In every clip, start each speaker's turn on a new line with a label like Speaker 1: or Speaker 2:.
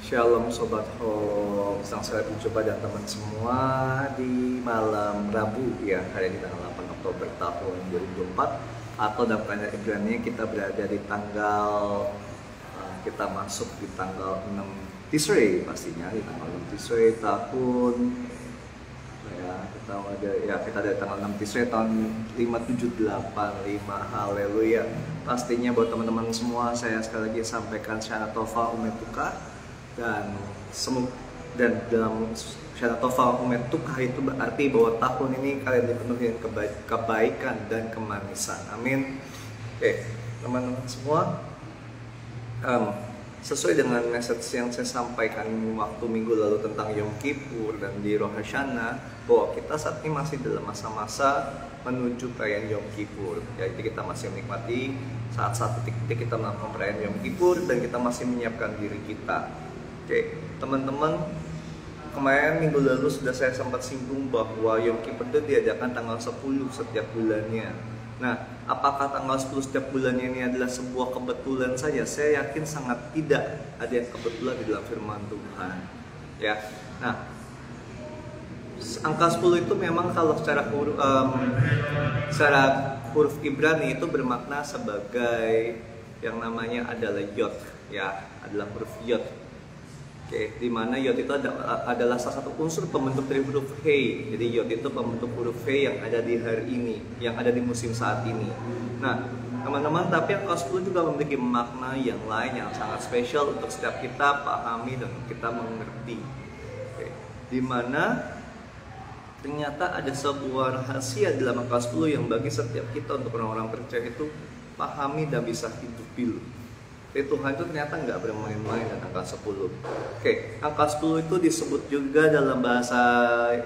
Speaker 1: Shalom Sobat Hope, senang sekali berjumpa dengan teman semua di malam Rabu ya, hari ini tanggal 8 Oktober tahun 2024, atau dalam kalender Ibrani kita berada di tanggal kita masuk di tanggal 6 Tishrei, pastinya di tanggal 6 Tishrei tahun kita ada tanggal 6 Tishrei tahun 5785. Haleluya. Pastinya buat teman-teman semua saya sekali lagi sampaikan Shana Tova Umetuka, dan dalam Shana Tova Umetuka itu berarti bahwa tahun ini kalian dipenuhi dengan kebaikan dan kemanisan. Amin. Oke, teman-teman semua, sesuai dengan message yang saya sampaikan waktu minggu lalu tentang Yom Kippur dan di Rosh Hashanah, bahwa kita saat ini masih dalam masa-masa menuju perayaan Yom Kippur. Jadi kita masih menikmati saat-saat titik-titik kita melakukan perayaan Yom Kippur dan kita masih menyiapkan diri kita. Oke, teman-teman, kemarin minggu lalu sudah saya sempat singgung bahwa Yom Kippur itu diadakan tanggal 10 setiap bulannya. Nah, apakah tanggal 10 setiap bulannya ini adalah sebuah kebetulan saja? Saya yakin sangat tidak ada yang kebetulan di dalam firman Tuhan. Ya, nah, angka 10 itu memang kalau secara huruf Ibrani itu bermakna sebagai yang namanya adalah yod, ya, adalah huruf yod. Oke, di mana yod itu adalah salah satu unsur pembentuk dari huruf He. Jadi yod itu pembentuk huruf He yang ada di hari ini, yang ada di musim saat ini. Nah, teman-teman, tapi angka 10 juga memiliki makna yang lain yang sangat spesial untuk setiap kita pahami dan kita mengerti. Oke, di mana ternyata ada sebuah rahasia dalam angka 10 yang bagi setiap kita untuk orang-orang percaya itu pahami dan bisa hidupi. Tuhan itu ternyata nggak bermain-main dengan angka 10. Oke, angka 10 itu disebut juga dalam bahasa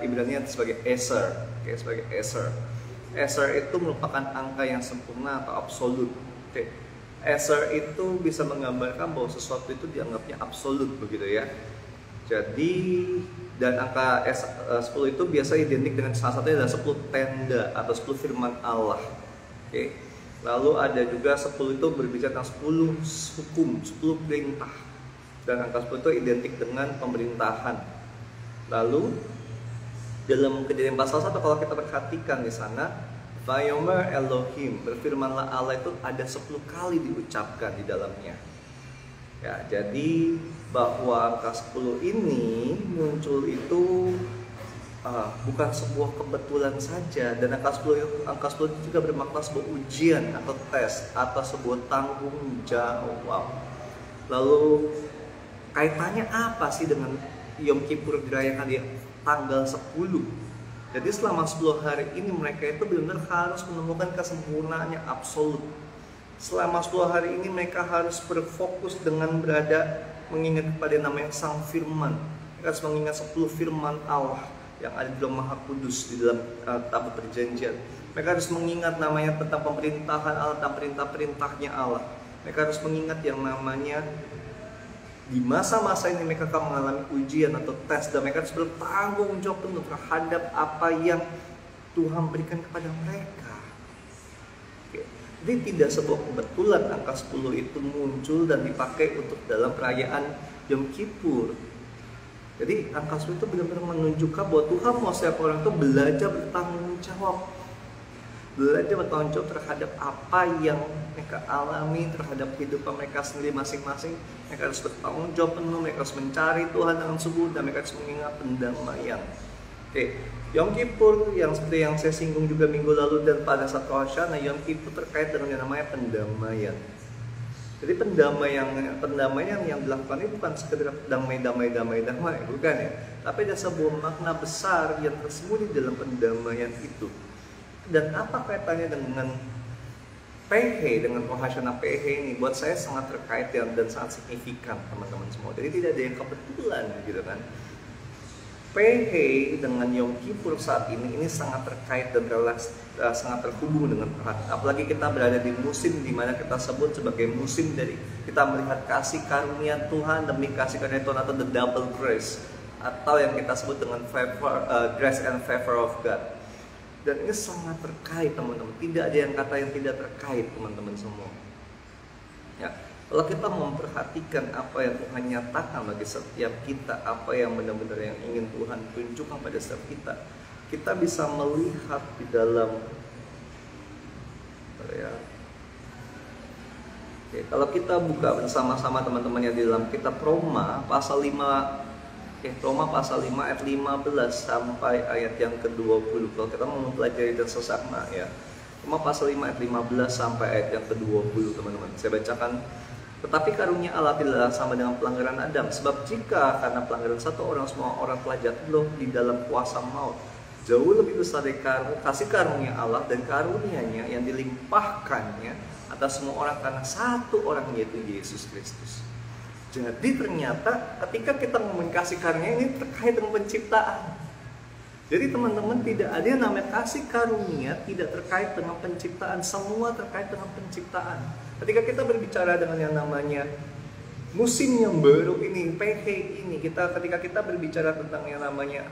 Speaker 1: Ibrani sebagai Eser. Oke, sebagai Eser. Eser itu merupakan angka yang sempurna atau absolut. Oke, Eser itu bisa menggambarkan bahwa sesuatu itu dianggapnya absolut, begitu ya. Jadi, dan angka 10 itu biasa identik dengan salah satunya adalah 10 tenda atau 10 firman Allah. Oke. Lalu ada juga 10 itu berbicara tentang 10 hukum, 10 perintah. Dan angka 10 itu identik dengan pemerintahan. Lalu dalam Kejadian pasal 1 kalau kita perhatikan di sana, Vayomer Elohim, berfirmanlah Allah, itu ada 10 kali diucapkan di dalamnya. Ya, jadi bahwa angka 10 ini muncul itu bukan sebuah kebetulan saja, dan angka 10 itu juga bermakna sebuah ujian atau tes atau sebuah tanggung jawab. Lalu kaitannya apa sih dengan Yom Kippur dirayakan di tanggal 10? Jadi selama 10 hari ini mereka itu benar-benar harus menemukan kesempurnaannya absolut. Selama 10 hari ini mereka harus berfokus dengan mengingat kepada namanya Sang Firman. Mereka harus mengingat 10 firman Allah yang ada di dalam Maha Kudus, di dalam tabut perjanjian. Mereka harus mengingat namanya tentang pemerintahan Allah, tentang perintah-perintahnya Allah. Mereka harus mengingat yang namanya di masa-masa ini mereka akan mengalami ujian atau tes, dan mereka harus bertanggung jawab penuh terhadap apa yang Tuhan berikan kepada mereka. Oke. Jadi tidak sebuah kebetulan angka 10 itu muncul dan dipakai untuk dalam perayaan Yom Kippur. Jadi angka 10 itu benar-benar menunjukkan bahwa Tuhan mau setiap orang itu belajar bertanggung jawab. Belajar bertanggung jawab terhadap apa yang mereka alami, terhadap kehidupan mereka sendiri masing-masing. Mereka harus bertanggung jawab penuh, mereka harus mencari Tuhan dengan sungguh, dan mereka harus mengingat pendamaian. Oke, Yom Kippur yang seperti yang saya singgung juga minggu lalu dan pada saat Rosh Hashanah, Yom Kippur terkait dengan yang namanya pendamaian. Jadi pendamaian yang dilakukan ini bukan sekedar damai, bukan ya. Tapi ada sebuah makna besar yang tersembunyi dalam pendamaian itu. Dan apa kaitannya dengan PH, dengan Rosh Hashanah PH ini? Buat saya sangat terkait dan sangat signifikan, teman-teman semua. Jadi tidak ada yang kebetulan, gitu kan. PH dengan Yom Kippur saat ini sangat terkait dan sangat terhubung dengan erat. Apalagi kita berada di musim di mana kita sebut sebagai musim dari kita melihat kasih karunia Tuhan demi kasih karunia Tuhan, atau the double grace, atau yang kita sebut dengan grace and favor of God. Dan ini sangat terkait, teman-teman. Tidak ada yang kata yang tidak terkait, teman-teman semua. Ya, Kalau kita memperhatikan apa yang Tuhan nyatakan bagi setiap kita, apa yang benar-benar yang ingin Tuhan tunjukkan pada setiap kita, kita bisa melihat di dalam ya. Oke, kalau kita buka bersama-sama teman-teman yang di dalam kitab Roma pasal 5 Roma pasal 5 ayat 15 sampai ayat yang ke-20. Kalau kita mau mempelajari dan sesama ya. Roma pasal 5 ayat 15 sampai ayat yang ke-20 teman-teman. Saya bacakan. Tetapi karunia Allah tidaklah sama dengan pelanggaran Adam. Sebab jika karena pelanggaran satu orang semua orang telah jatuh di dalam kuasa maut, jauh lebih besar dari kasih karunia Allah dan karunia-Nya yang dilimpahkannya atas semua orang karena satu orang, yaitu Yesus Kristus. Jadi ternyata ketika kita ngomongin kasih karunia ini terkait dengan penciptaan. Jadi teman-teman, tidak ada yang namanya kasih karunia tidak terkait dengan penciptaan. Semua terkait dengan penciptaan. Ketika kita berbicara dengan yang namanya musim yang baru ini, PH ini, ketika kita berbicara tentang yang namanya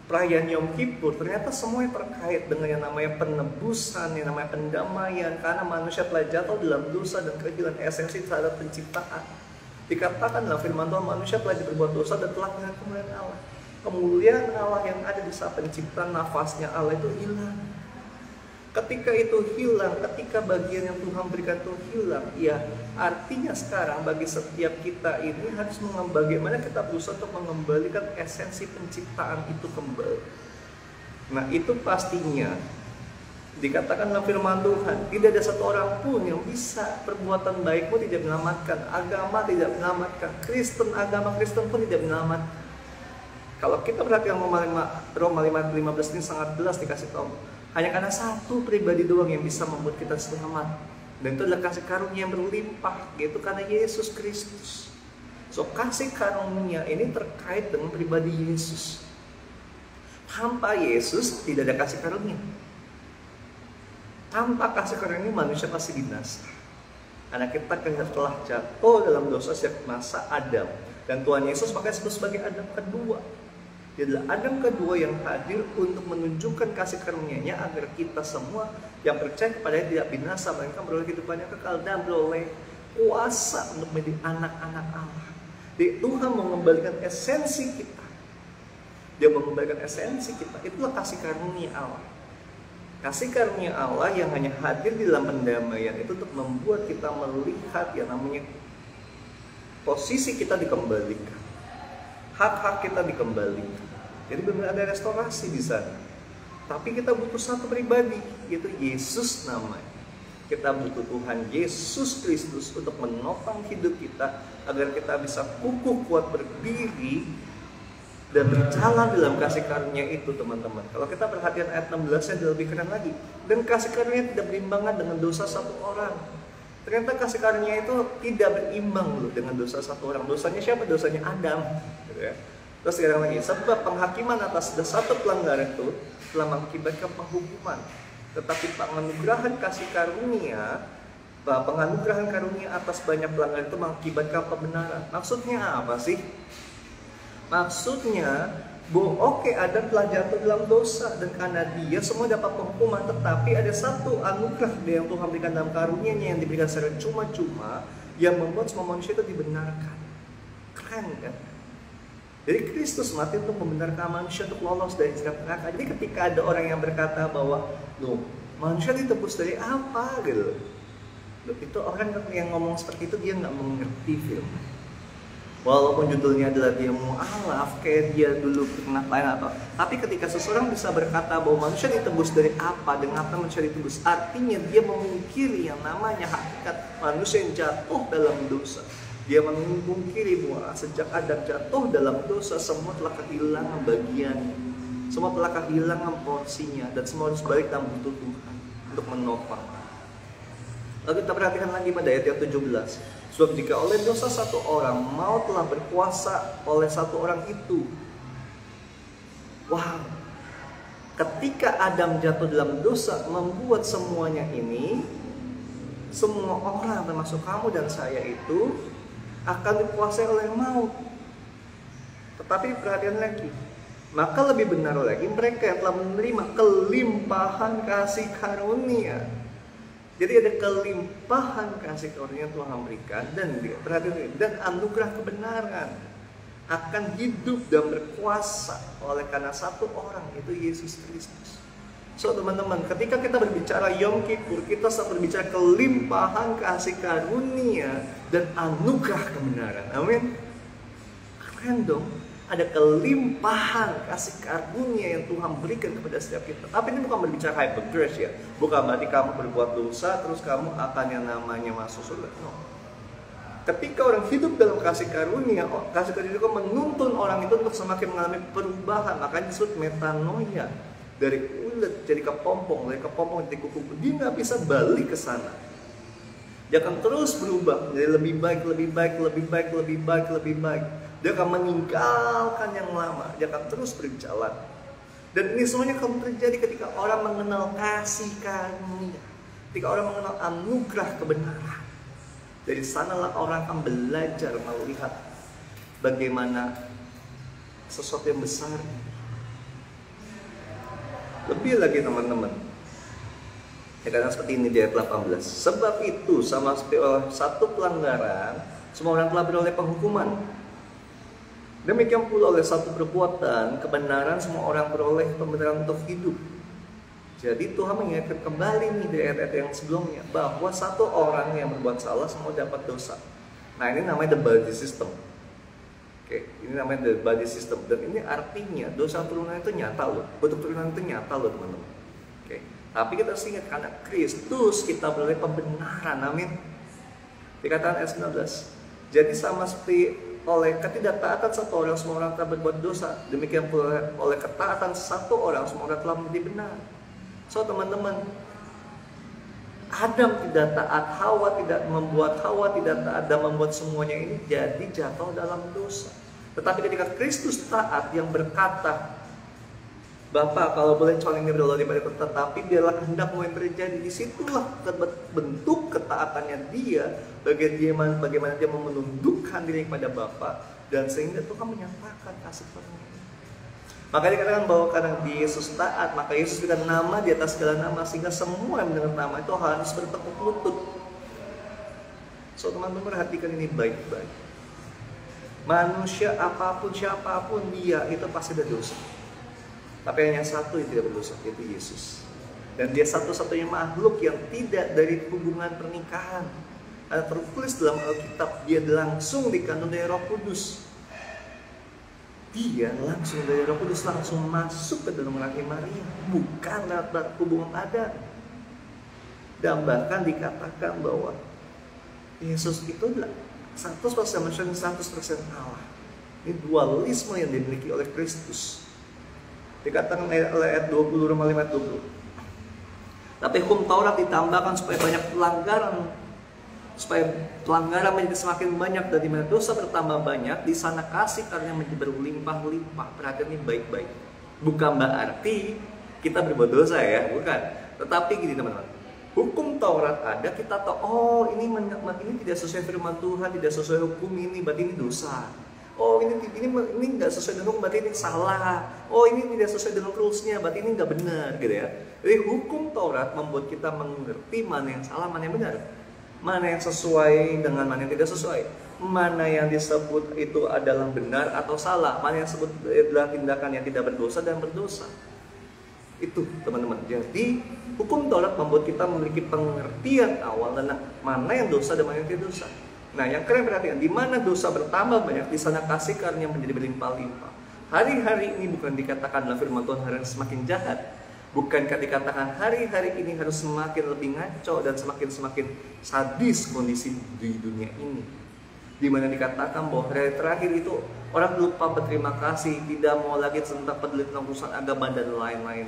Speaker 1: perayaan Yom Kippur, ternyata semuanya terkait dengan yang namanya penebusan, yang namanya pendamaian, karena manusia telah jatuh dalam dosa dan kehilangan esensi terhadap penciptaan. Dikatakan dalam firman Tuhan, manusia telah berbuat dosa dan telah kehilangan kemuliaan Allah. Kemuliaan Allah yang ada di saat penciptaan, nafasnya Allah itu hilang. Ketika itu hilang, ketika bagian yang Tuhan berikan itu hilang, ya artinya sekarang bagi setiap kita ini harus bagaimana kita berusaha untuk mengembalikan esensi penciptaan itu kembali. Nah itu pastinya dikatakan dalam firman Tuhan, tidak ada satu orang pun yang bisa, perbuatan baikmu tidak menyelamatkan, agama tidak menyelamatkan, agama Kristen pun tidak menyelamatkan. Kalau kita perhatikan Roma 5:15 ini sangat jelas dikasih tahu, hanya karena satu pribadi doang yang bisa membuat kita selamat, dan itu adalah kasih karunia yang berlimpah, yaitu karena Yesus Kristus. So kasih karunia ini terkait dengan pribadi Yesus. Tanpa Yesus tidak ada kasih karunia. Tanpa kasih karunia manusia pasti binasa. Karena kita telah jatuh dalam dosa sejak masa Adam, dan Tuhan Yesus pakai disebut sebagai Adam kedua. Dia adalah Adam kedua yang hadir untuk menunjukkan kasih karunia-Nya agar kita semua yang percaya kepadanya tidak binasa, melainkan beroleh kehidupan yang kekal dan beroleh kuasa untuk menjadi anak-anak Allah. Jadi Tuhan mengembalikan esensi kita. Dia mengembalikan esensi kita. Itulah kasih karunia Allah. Kasih karunia Allah yang hanya hadir di dalam pendamaian itu untuk membuat kita melihat yang namanya posisi kita dikembalikan. Hak-hak kita dikembalikan. Jadi benar ada restorasi di sana. Tapi kita butuh satu pribadi, yaitu Yesus namanya. Kita butuh Tuhan Yesus Kristus untuk menopang hidup kita agar kita bisa kukuh kuat berdiri dan berjalan dalam kasih karunia itu, teman-teman. Kalau kita perhatikan ayat 16 yang lebih keren lagi, dan kasih karunia tidak berimbangan dengan dosa satu orang. Ternyata kasih karunia itu tidak berimbang loh dengan dosa satu orang. Dosanya siapa? Dosanya Adam. Gitu ya. Terus sekarang lagi, sebab penghakiman atas satu pelanggaran itu telah mengakibatkan penghukuman. Tetapi penganugerahan kasih karunia, penganugerahan karunia atas banyak pelanggaran itu mengakibatkan pembenaran. Maksudnya apa sih? Maksudnya oke, Adam telah jatuh dalam dosa, dan karena dia semua dapat penghukuman, tetapi ada satu anugerah yang Tuhan berikan dalam karunia-Nya yang diberikan secara cuma-cuma yang membuat semua manusia itu dibenarkan. Keren kan? Jadi Kristus mati untuk membenarkan manusia untuk lolos dari jerat neraka. Jadi ketika ada orang yang berkata bahwa loh, manusia ditebus dari apa gitu, loh, itu orang yang ngomong seperti itu dia nggak mengerti film. Walaupun judulnya adalah dia mu'alaf, kayak dia dulu pernah lain atau. Tapi ketika seseorang bisa berkata bahwa manusia ditebus dari apa, dengan apa manusia ditebus, artinya dia memungkiri yang namanya hakikat manusia yang jatuh dalam dosa. Dia memungkiri bahwa sejak Adam jatuh dalam dosa, semua telah kehilangan bagiannya, semua telah kehilangan porsinya, dan semua harus balik dan butuh Tuhan untuk menopang. Lalu kita perhatikan lagi pada ayat yang 17. Sebab jika oleh dosa satu orang, maut telah berkuasa oleh satu orang itu. Wow. Ketika Adam jatuh dalam dosa, membuat semuanya ini, semua orang termasuk kamu dan saya itu akan dikuasai oleh maut. Tetapi perhatian lagi, maka lebih benar lagi mereka yang telah menerima kelimpahan kasih karunia Jadi ada kelimpahan kasih karunia yang Tuhan berikan, dan perhatian, dan anugerah kebenaran akan hidup dan berkuasa oleh karena satu orang, itu Yesus Kristus. So teman-teman, ketika kita berbicara Yom Kippur, kita sedang berbicara kelimpahan kasih karunia dan anugerah kebenaran. Amin. Keren dong. Ada kelimpahan kasih karunia yang Tuhan berikan kepada setiap kita. Tapi ini bukan berbicara hyper grace ya. Bukan berarti kamu berbuat dosa terus kamu akan yang namanya masuk surga. No. Ketika orang hidup dalam kasih karunia itu menuntun orang itu untuk semakin mengalami perubahan. Makanya disebut metanoia. Dari ulet jadi kepompong, dari kepompong jadi kuku. Dia nggak bisa balik ke sana. Dia akan terus berubah menjadi lebih baik, lebih baik, lebih baik, lebih baik, lebih baik. Dia akan meninggalkan yang lama. Dia akan terus berjalan. Dan ini semuanya akan terjadi ketika orang mengenal kasih karunia, ketika orang mengenal anugerah kebenaran. Dari sanalah orang akan belajar melihat bagaimana sesuatu yang besar. Lebih lagi teman-teman, ya karena seperti ini di ayat 18. Sebab itu sama seperti oleh satu pelanggaran semua orang telah beroleh penghukuman. Demikian pula oleh satu perbuatan kebenaran semua orang beroleh pembenaran untuk hidup. Jadi Tuhan mengingatkan kembali nih di ayat-ayat yang sebelumnya bahwa satu orang yang berbuat salah semua dapat dosa. Nah ini namanya the body system. Oke, ini namanya the body system. Dan ini artinya dosa turunan itu nyata loh. Bentuk turunan itu nyata loh teman-teman. Oke, tapi kita harus ingat karena Kristus kita beroleh pembenaran. Amin. Dikatakan ayat 19. Jadi sama seperti oleh ketidaktaatan satu orang semua orang telah berbuat dosa, demikian pula oleh ketaatan satu orang semua orang telah menjadi benar. So teman-teman, Adam tidak taat, Hawa tidak taat dan membuat semuanya ini jadi jatuh dalam dosa. Tetapi ketika Kristus taat yang berkata, Bapa kalau boleh coling ini berlalu daripada aku, tetapi biarlah kehendakmu yang terjadi. Disitulah bentuk ketaatannya dia, bagaimana dia menundukkan diri kepada Bapa, dan sehingga Tuhan menyatakan kasih karunia. Maka dikatakan bahwa karena Yesus taat, maka Yesus berikan nama di atas segala nama, sehingga semua yang mendengar nama itu harus bertekuk lutut. So teman-teman perhatikan ini baik-baik. Manusia apapun, siapapun dia, itu pasti ada dosa. Tapi hanya satu yang tidak berdosa, yaitu Yesus. Dan dia satu-satunya makhluk yang tidak dari hubungan pernikahan. Ada tertulis dalam Alkitab, dia langsung dikandung dari Roh Kudus. Dia langsung dari Roh Kudus langsung masuk ke dalam rahim Maria, bukan lewat hubungan adat. Dan bahkan dikatakan bahwa Yesus itu adalah 100% manusia dan 100% Allah. Ini dualisme yang dimiliki oleh Kristus. Dikatakan ayat 20, Roma 5 ayat 20. Tapi hukum Taurat ditambahkan supaya banyak pelanggaran, supaya pelanggaran menjadi semakin banyak, dan di mana dosa bertambah banyak, di sana kasih karunia menjadi berlimpah-limpah. Perhatian ini baik-baik. Bukan berarti kita berbuat dosa ya, bukan. Tetapi gini teman-teman, hukum Taurat ada, kita tahu, oh ini tidak sesuai firman Tuhan, tidak sesuai hukum ini, berarti ini dosa. Oh ini nggak sesuai dengan hukum, berarti ini salah. Oh ini tidak sesuai dengan rulesnya, berarti ini nggak benar, gitu ya. Jadi hukum Taurat membuat kita mengerti mana yang salah, mana yang benar, mana yang sesuai dengan mana yang tidak sesuai, mana yang disebut itu adalah benar atau salah, mana yang disebut adalah tindakan yang tidak berdosa dan berdosa. Itu teman-teman. Jadi hukum Taurat membuat kita memiliki pengertian awal tentang mana yang dosa dan mana yang tidak dosa. Nah, yang kalian perhatikan, di mana dosa bertambah banyak, di sana kasih karunia menjadi berlimpah-limpah. Hari-hari ini bukan dikatakan dalam firman Tuhan hari yang semakin jahat, bukankah dikatakan hari-hari ini harus semakin lebih ngaco dan semakin sadis kondisi di dunia ini. Di mana dikatakan bahwa hari terakhir itu orang lupa berterima kasih, tidak mau lagi tentang peduli tentang urusan agama dan lain-lain.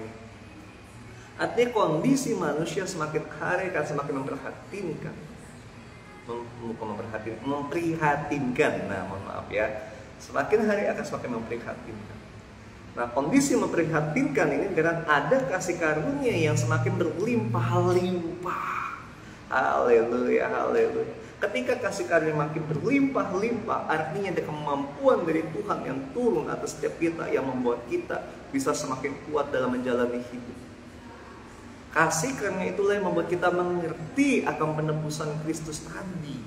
Speaker 1: Artinya kondisi manusia semakin hari akan semakin memprihatinkan. Nah, mohon maaf ya. Semakin hari akan semakin memprihatinkan. Nah, kondisi memprihatinkan ini karena ada kasih karunia yang semakin berlimpah-limpah. Haleluya, haleluya. Ketika kasih karunia makin berlimpah-limpah, artinya ada kemampuan dari Tuhan yang turun atas setiap kita, yang membuat kita bisa semakin kuat dalam menjalani hidup. Kasih karunia itulah yang membuat kita mengerti akan penebusan Kristus tadi.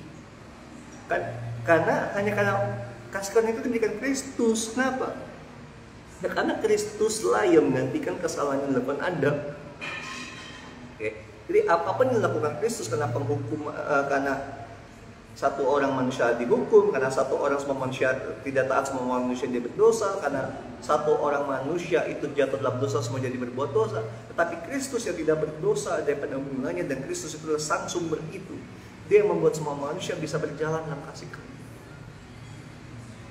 Speaker 1: Karena kasih karunia itu diberikan Kristus. Kenapa? Ya, karena Kristuslah yang menggantikan kesalahan yang dilakukan Adam. Oke. Jadi apapun yang dilakukan Kristus karena karena satu orang manusia dihukum, karena satu orang semua manusia tidak taat, semua manusia dia berdosa, karena satu orang manusia itu jatuh dalam dosa, semua jadi berbuat dosa. Tetapi Kristus yang tidak berdosa daripada mulanya, dan Kristus itu adalah sang sumber itu. Dia yang membuat semua manusia bisa berjalan dalam kasih karunia.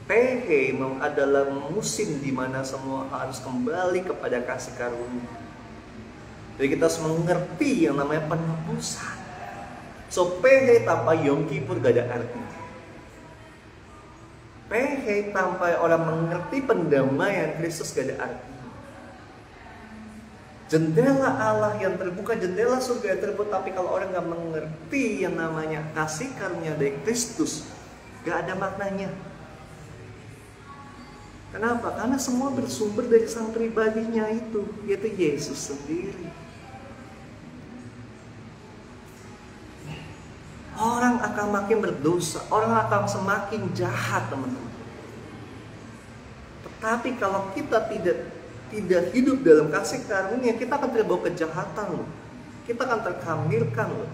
Speaker 1: PH adalah musim di mana semua harus kembali kepada kasih karunia. Jadi kita harus mengerti yang namanya penebusan. So PH tanpa Yom Kippur gak ada arti. PH tanpa orang mengerti pendamaian Kristus gak ada arti. Jendela Allah yang terbuka, jendela surga yang terbuka, tapi kalau orang gak mengerti yang namanya kasih karunia dari Kristus, gak ada maknanya. Kenapa? Karena semua bersumber dari sang pribadinya itu, yaitu Yesus sendiri. Orang akan makin berdosa, orang akan semakin jahat, teman-teman. Tetapi kalau kita tidak hidup dalam kasih karunia, kita akan terbawa kejahatan loh. Kita akan terkambirkan loh.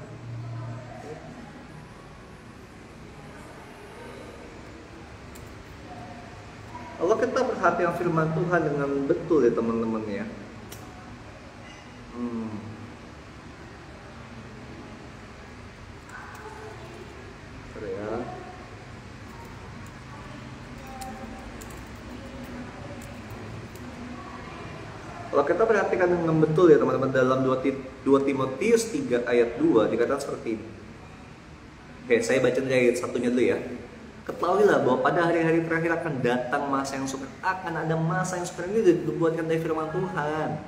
Speaker 1: Kalau kita perhatikan firman Tuhan dengan betul ya teman-teman ya. Kalau kita perhatikan dengan betul ya teman-teman, dalam 2 Timotius 3 ayat 2 dikatakan seperti ini. Oke, saya baca dari ayat satunya dulu ya. Ketahuilah bahwa pada hari-hari terakhir akan datang masa yang sukar. Akan ada masa yang sukar, ini dibuatkan dari firman Tuhan.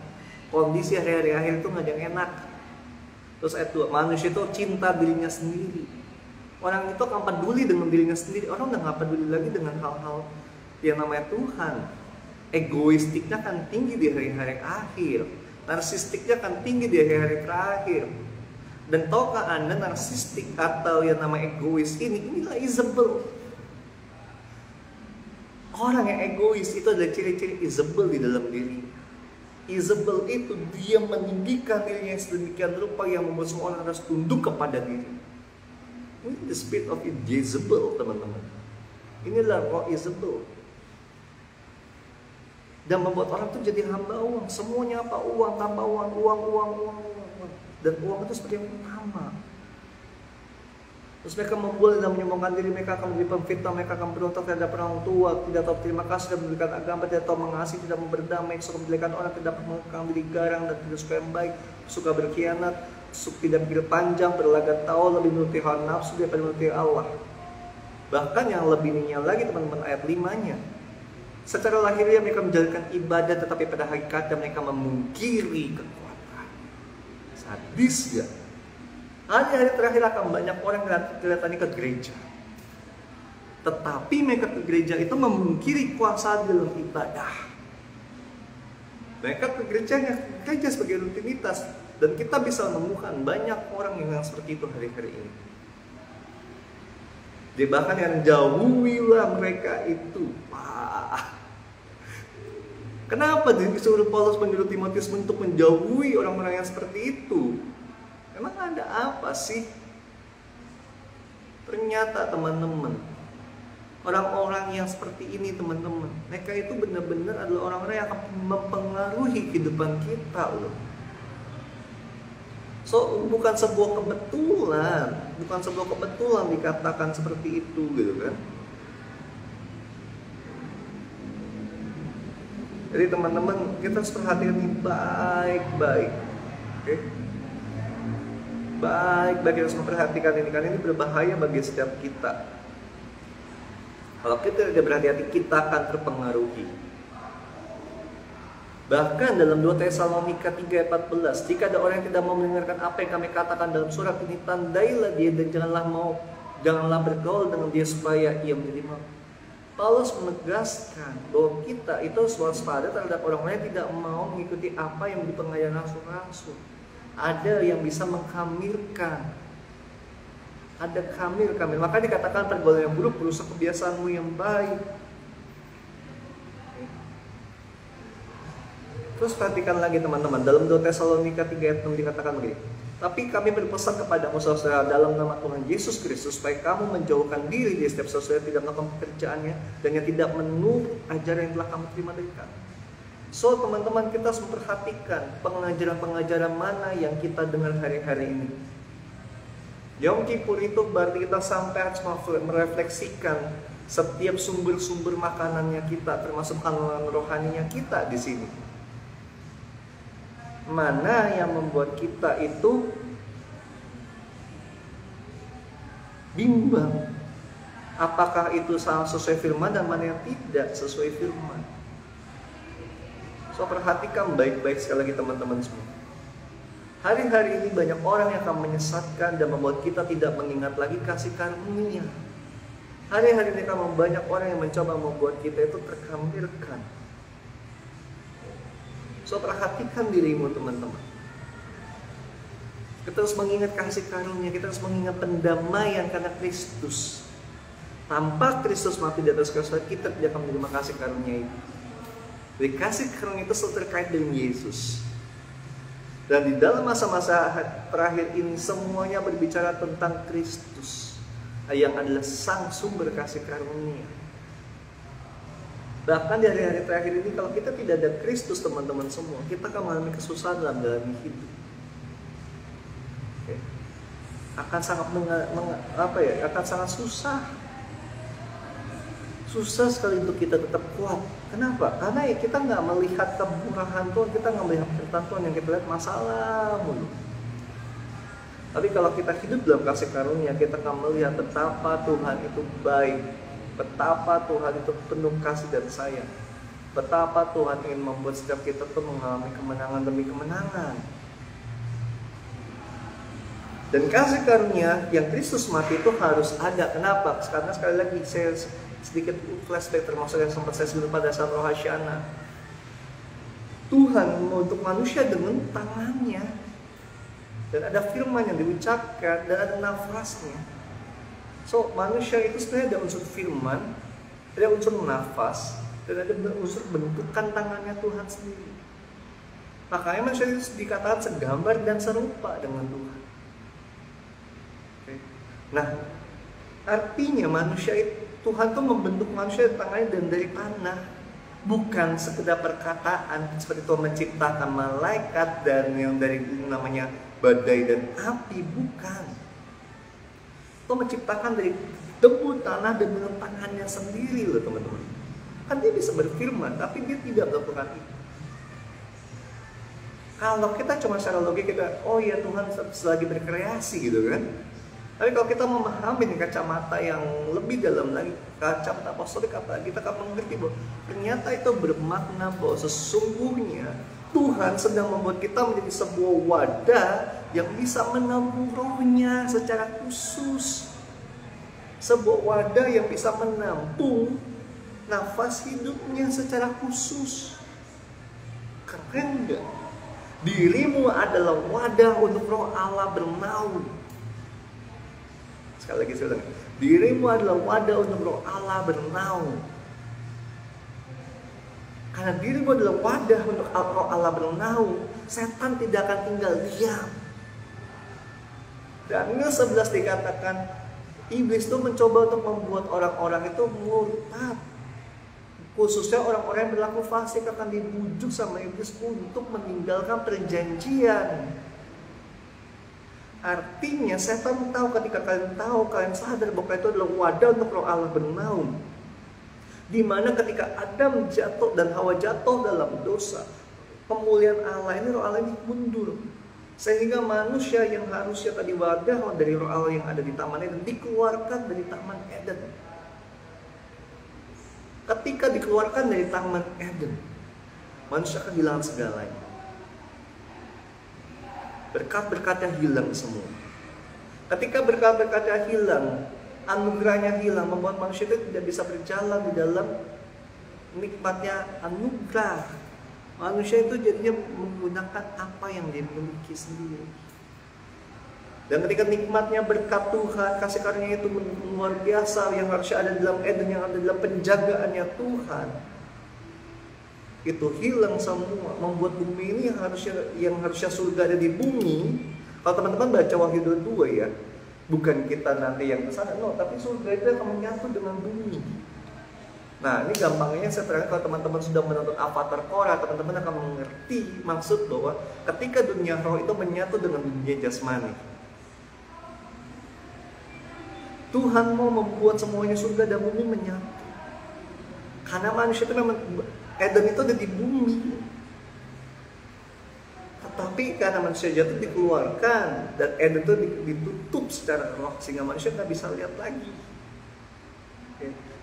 Speaker 1: Kondisi hari-hari akhir itu nggak ada yang enak. Terus ayat 2, manusia itu cinta dirinya sendiri. Orang itu akan peduli dengan dirinya sendiri. Orang udah nggak peduli lagi dengan hal-hal yang namanya Tuhan. Egoistiknya akan tinggi di hari-hari akhir. Narsistiknya akan tinggi di hari-hari terakhir. Dan tahukah Anda narsistik atau yang namanya egois inilah Isabel. Orang yang egois itu adalah ciri-ciri Isabel di dalam diri. Isabel itu dia meninggikan dirinya sedemikian rupa yang membuat semua orang harus tunduk kepada diri. Ini the spirit of Jezebel, teman-teman. Inilah roh Isabel. Dan membuat orang itu jadi hamba uang. Semuanya apa? Uang, tanpa uang. Dan uang itu seperti yang utama. Terus mereka membuat dan menyombongkan diri, mereka akan menjadi pemfitnah, mereka akan berontak terhadap orang tua, tidak tahu terima kasih, tidak memberikan agama, tidak tahu mengasihi, tidak mau berdamai, suka menjelekan orang, tidak mengekang diri garang dan tidak suka yang baik, suka berkhianat, tidak pikir panjang, berlagak tahu, lebih menuruti hawa nafsu daripada menuruti Allah. Bahkan yang lebih ninya lagi teman-teman, ayat 5-nya. Secara lahiriah mereka menjalankan ibadah, tetapi pada hakikatnya mereka memungkiri kekuatan. Sadis gak? Hari-hari terakhir akan banyak orang kelihatannya ke gereja, tetapi mereka ke gereja itu memungkiri kuasa dalam ibadah. Mereka ke gereja sebagai rutinitas, dan kita bisa menemukan banyak orang yang seperti itu hari-hari ini. Dia bahkan yang jauhilah mereka itu. Kenapa disuruh Paulus menyuruh Timotius untuk menjauhi orang-orang yang seperti itu? Emang ada apa sih? Ternyata teman-teman, orang-orang yang seperti ini teman-teman, mereka itu benar-benar adalah orang-orang yang akan mempengaruhi kehidupan kita loh. So, bukan sebuah kebetulan dikatakan seperti itu gitu kan. Jadi teman-teman, kita harus perhatikan ini baik-baik. Oke? Baik-baik, kita harus memperhatikan ini, karena ini berbahaya bagi setiap kita. Kalau kita tidak berhati-hati, kita akan terpengaruhi. Bahkan dalam 2 Tesalonika 3:14, jika ada orang yang tidak mau mendengarkan apa yang kami katakan dalam surat ini, tandailah dia dan janganlah bergaul dengan dia supaya ia menjadi mau. Paulus menegaskan bahwa kita itu harus waspada terhadap orang lain yang tidak mau mengikuti apa yang dipengaruhi rasul-rasul. Ada yang bisa mengkhamirkan. Ada khamir. Maka dikatakan pergaulan yang buruk merusak kebiasaanmu yang baik. Terus perhatikan lagi teman-teman, dalam 2 Tesalonika 3 ayat 6 dikatakan begini. Tapi kami berpesan kepadamu saudara dalam nama Tuhan Yesus Kristus, supaya kamu menjauhkan diri dari setiap sesuatu yang tidak melakukan pekerjaannya dan yang tidak menurut ajaran yang telah kamu terima dari kami. So teman-teman, kita harus memperhatikan pengajaran-pengajaran mana yang kita dengar hari-hari ini. Yom Kippur itu berarti kita sampai harus merefleksikan setiap sumber-sumber makanannya kita, termasuk kandungan rohaninya kita di sini. Mana yang membuat kita itu bimbang? Apakah itu sesuai firman dan mana yang tidak sesuai firman? So perhatikan baik-baik sekali lagi teman-teman semua. Hari-hari ini banyak orang yang akan menyesatkan dan membuat kita tidak mengingat lagi kasih karunia. Hari-hari ini akan banyak orang yang mencoba membuat kita itu terkhamirkan. So perhatikan dirimu teman-teman. Kita harus mengingat kasih karunia, kita harus mengingat pendamaian karena Kristus. Tanpa Kristus mati di atas kayu salib, kita tidak akan menerima kasih karunia itu. Jadi kasih karunia itu selalu terkait dengan Yesus. Dan di dalam masa-masa terakhir ini semuanya berbicara tentang Kristus, yang adalah sang sumber kasih karunia. Bahkan di hari-hari terakhir ini kalau kita tidak ada Kristus teman-teman semua, kita akan mengalami kesusahan dalam hidup. Okay. Akan sangat akan sangat susah sekali untuk kita tetap kuat. Kenapa? Karena ya kita nggak melihat kemurahan Tuhan, kita nggak melihat penyertaan Tuhan, yang kita lihat masalah mulu. Tapi kalau kita hidup dalam kasih karunia, kita akan melihat betapa Tuhan itu baik, betapa Tuhan itu penuh kasih dan sayang, betapa Tuhan ingin membuat setiap kita tuh mengalami kemenangan demi kemenangan. Dan kasih karunia yang Kristus mati itu harus ada. Kenapa? Karena sekali lagi saya sedikit flashback termasuk yang sempat saya sebut pada saat Roh Hasyana. Tuhan untuk manusia dengan tangannya, dan ada firman yang diucapkan dan ada nafasnya. So manusia itu sebenarnya ada unsur firman, ada unsur nafas, dan ada unsur bentukan tangannya Tuhan sendiri. Makanya manusia itu dikatakan segambar dan serupa dengan Tuhan. Okay. Nah, artinya manusia itu, Tuhan tuh membentuk manusia tangannya dan dari tanah, bukan sekedar perkataan seperti Tuhan menciptakan malaikat dan yang dari namanya badai dan api, bukan. Tuhan menciptakan dari debu tanah dan dengan tangannya sendiri loh teman-teman. Kan dia bisa berfirman, tapi dia tidak melakukan itu. Kalau kita cuma secara logika kita, oh ya Tuhan selagi berkreasi gitu kan. Tapi kalau kita memahami kacamata yang lebih dalam lagi, kacamata apostolik, kita akan mengerti bahwa ternyata itu bermakna bahwa sesungguhnya Tuhan sedang membuat kita menjadi sebuah wadah yang bisa menampung rohnya secara khusus. Sebuah wadah yang bisa menampung nafas hidupnya secara khusus. Keren gak? Dirimu adalah wadah untuk roh Allah bernaung. Sekali lagi saya ulang, dirimu adalah wadah untuk roh Allah bernaung. Karena dirimu adalah wadah untuk roh Allah bernaung, setan tidak akan tinggal diam. Daniel 11 dikatakan, iblis itu mencoba untuk membuat orang-orang itu murtad. Khususnya orang-orang yang berlaku fasik akan dibujuk sama iblis untuk meninggalkan perjanjian. Artinya setan tahu, ketika kalian tahu, kalian sadar bahwa itu adalah wadah untuk roh Allah bernaung. Dimana ketika Adam jatuh dan Hawa jatuh dalam dosa, pemulihan Allah ini, roh Allah ini mundur. Sehingga manusia yang harusnya tadi wadah dari roh Allah yang ada di Taman Eden dikeluarkan dari Taman Eden. Ketika dikeluarkan dari Taman Eden, manusia akan kehilangan segalanya. Berkat-berkatnya hilang semua. Ketika berkat-berkatnya hilang, anugerahnya hilang, membuat manusia itu tidak bisa berjalan di dalam nikmatnya anugerah. Manusia itu jadinya menggunakan apa yang dia miliki sendiri. Dan ketika nikmatnya berkat Tuhan, kasih karunia itu luar biasa, yang harusnya ada dalam Eden, yang ada dalam penjagaannya Tuhan, itu hilang semua, membuat bumi ini yang harusnya surga ada di bumi. Kalau teman-teman baca Wahyu 22 ya, bukan kita nanti yang kesana, no, tapi surga itu akan menyatu dengan bumi. Nah, ini gampangnya saya terangkan, kalau teman-teman sudah menonton Avatar Korra, teman-teman akan mengerti maksud bahwa ketika dunia roh itu menyatu dengan dunia jasmani. Tuhan mau membuat semuanya surga dan bumi menyatu. Karena manusia itu memang, Eden itu ada di bumi. Tetapi karena manusia jatuh dikeluarkan, dan Eden itu ditutup secara roh, sehingga manusia nggak bisa lihat lagi.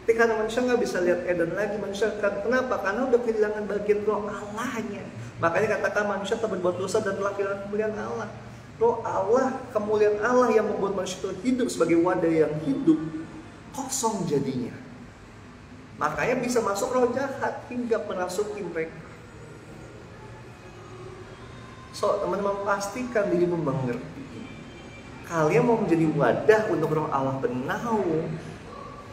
Speaker 1: Tapi karena manusia nggak bisa lihat Eden lagi, manusia kenapa? Karena udah kehilangan bagian roh Allahnya. Makanya katakan manusia telah berbuat dosa dan telah kehilangan kemuliaan Allah. Roh Allah, kemuliaan Allah yang membuat manusia itu hidup sebagai wadah yang hidup, kosong jadinya. Makanya bisa masuk roh jahat hingga merasuki mereka. So, teman-teman pastikan dirimu mengerti. Kalian mau menjadi wadah untuk roh Allah bernaung,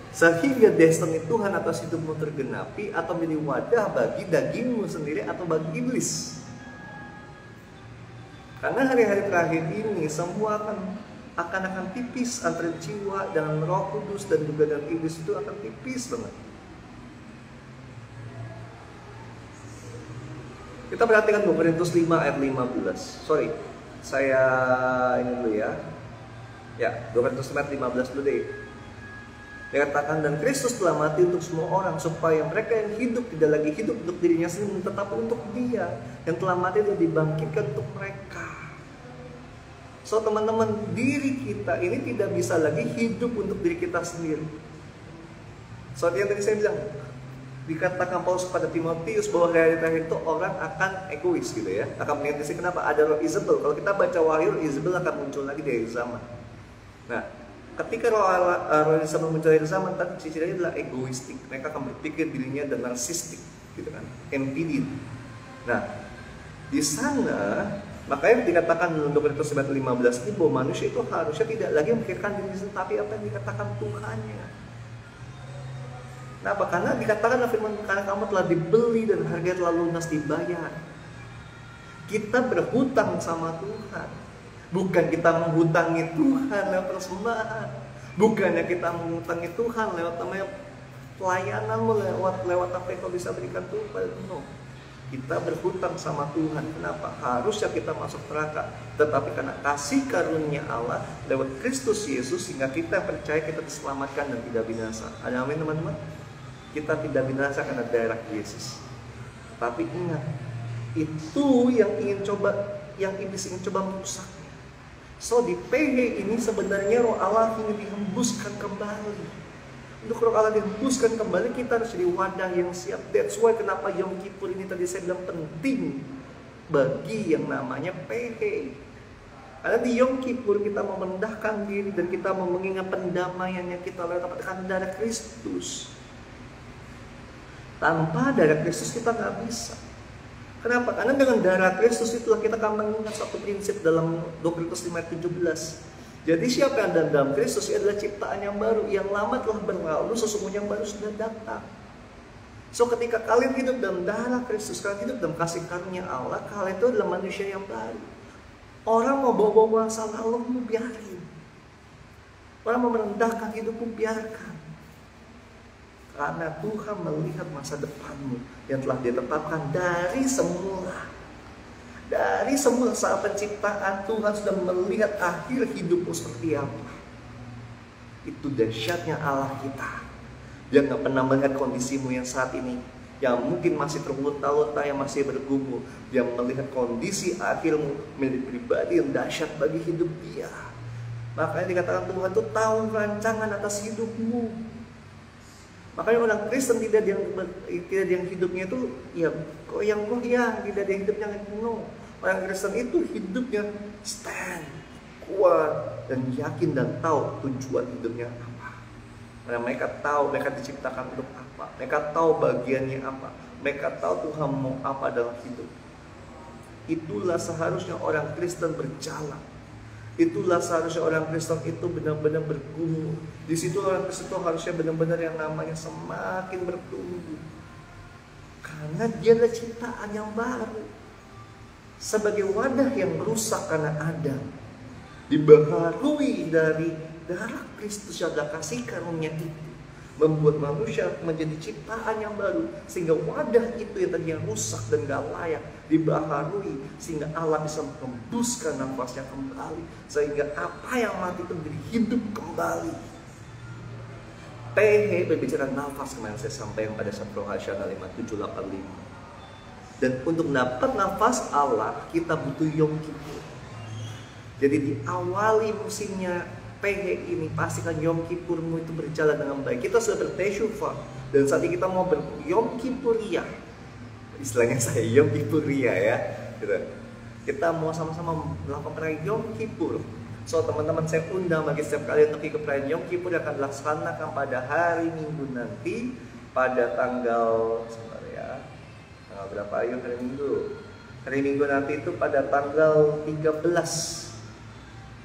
Speaker 1: sehingga destiny Tuhan atas hidupmu tergenapi, atau menjadi wadah bagi dagingmu sendiri atau bagi iblis. Karena hari-hari terakhir ini semua akan tipis antara jiwa dengan Roh Kudus dan juga dengan iblis, itu akan tipis banget. Kita perhatikan 2 Korintus 5 ayat 15. Sorry, saya ini dulu ya. Ya, 2 Korintus 5 ayat 15 dulu deh. Dikatakan, dan Kristus telah mati untuk semua orang, supaya mereka yang hidup tidak lagi hidup untuk dirinya sendiri, tetapi untuk Dia yang telah mati dan dibangkitkan untuk mereka. So, teman-teman, diri kita ini tidak bisa lagi hidup untuk diri kita sendiri. So, yang tadi saya bilang, dikatakan Paulus pada Timotius bahwa realita itu orang akan egois gitu ya, akan mengintervensi. Kenapa? Ada roh Isabel. Kalau kita baca Wahyu, Isabel akan muncul lagi dari zaman. Nah, ketika roh Isabel muncul dari zaman, tapi ciri-cirinya adalah egoistik. Mereka akan berpikir dirinya dan narsistik, gitu kan, empidin. Nah, di sana makanya dikatakan dalam 2 Korintus 15 ini bahwa manusia itu harusnya tidak lagi memikirkan diri sendiri, tapi apa yang dikatakan Tuhannya. Nah, karena dikatakan firman, karena kamu telah dibeli dan harga telah lunas dibayar. Kita berhutang sama Tuhan. Bukan kita menghutangi Tuhan lewat persembahan. Bukannya kita menghutangi Tuhan lewat namanya pelayananmu, lewat apa yang kau bisa berikan Tuhan. No. Kita berhutang sama Tuhan. Kenapa? Harusnya kita masuk neraka, tetapi karena kasih karunia Allah lewat Kristus Yesus, sehingga kita percaya kita diselamatkan dan tidak binasa. Ada amin teman-teman? Kita tidak binasa karena darah Yesus. Tapi ingat, itu yang iblis ingin coba merusaknya. So, di PH ini sebenarnya roh Allah ingin dihembuskan kembali. Untuk roh Allah dihembuskan kembali, kita harus jadi wadah yang siap. That's why kenapa Yom Kippur ini tadi saya bilang penting bagi yang namanya PH. Karena di Yom Kippur kita mau merendahkan diri dan kita mau mengingat pendamaiannya kita lewat darah Kristus. Tanpa darah Kristus kita nggak bisa. Kenapa? Karena dengan darah Kristus itulah kita akan mengingat satu prinsip dalam 2 Korintus 5:17. Jadi siapa yang ada dalam Kristus adalah ciptaan yang baru. Yang lama telah berlalu, sesungguhnya yang baru sudah datang. So, ketika kalian hidup dalam darah Kristus, kalian hidup dalam kasih karunia Allah, kalian itu adalah manusia yang baru. Orang mau bawa-bawa masa lalu, biarin. Orang mau merendahkan hidupmu, biarkan. Karena Tuhan melihat masa depanmu yang telah ditetapkan dari semula. Dari semula saat penciptaan, Tuhan sudah melihat akhir hidupmu seperti apa. Itu dahsyatnya Allah kita. Dia gak pernah melihat kondisimu yang saat ini, yang mungkin masih terluta-luta, yang masih bergumul. Dia melihat kondisi akhirmu menjadi pribadi yang dahsyat bagi hidup dia. Makanya dikatakan Tuhan itu tahu rancangan atas hidupmu. Makanya orang Kristen tidak yang hidupnya itu ya goyang-goyang, tidak ada yang hidupnya penuh. Orang Kristen itu hidupnya stand, kuat, dan yakin dan tahu tujuan hidupnya apa. Karena mereka tahu mereka diciptakan untuk apa, mereka tahu bagiannya apa. Mereka tahu Tuhan mau apa dalam hidup. Itulah seharusnya orang Kristen berjalan. Itulah seharusnya orang Kristen itu benar-benar bergumul. Di situ orang Kristen itu harusnya benar-benar yang namanya semakin bertumbuh. Karena dia adalah ciptaan yang baru. Sebagai wadah yang rusak karena Adam, dibaharui dari darah Kristus yang adalah kasih karunia itu, membuat manusia menjadi ciptaan yang baru, sehingga wadah itu yang tadinya rusak dan gak layak dibaharui, sehingga Allah bisa menghembuskan nafasnya kembali, sehingga apa yang mati itu menjadi hidup kembali. PH berbicara nafas, kemarin saya sampaikan pada Sabtu Hasyana 5785. Dan untuk dapat nafas Allah, kita butuh Yom Kippur. Jadi diawali musimnya PH ini, pastikan Yom Kippurmu itu berjalan dengan baik. Kita sudah bertesyufah, dan saat ini kita mau Yom Kippuriyah. Istilahnya saya Yom Kippuriyah ya. Gitu. Kita mau sama-sama melakukan perayaan Yom Kippur. So teman-teman, saya undang bagi setiap kali untuk ikut perayaan Yom Kippur yang akan dilaksanakan pada hari Minggu nanti, pada tanggal tanggal berapa ayo hari Minggu? Hari Minggu nanti itu pada tanggal 13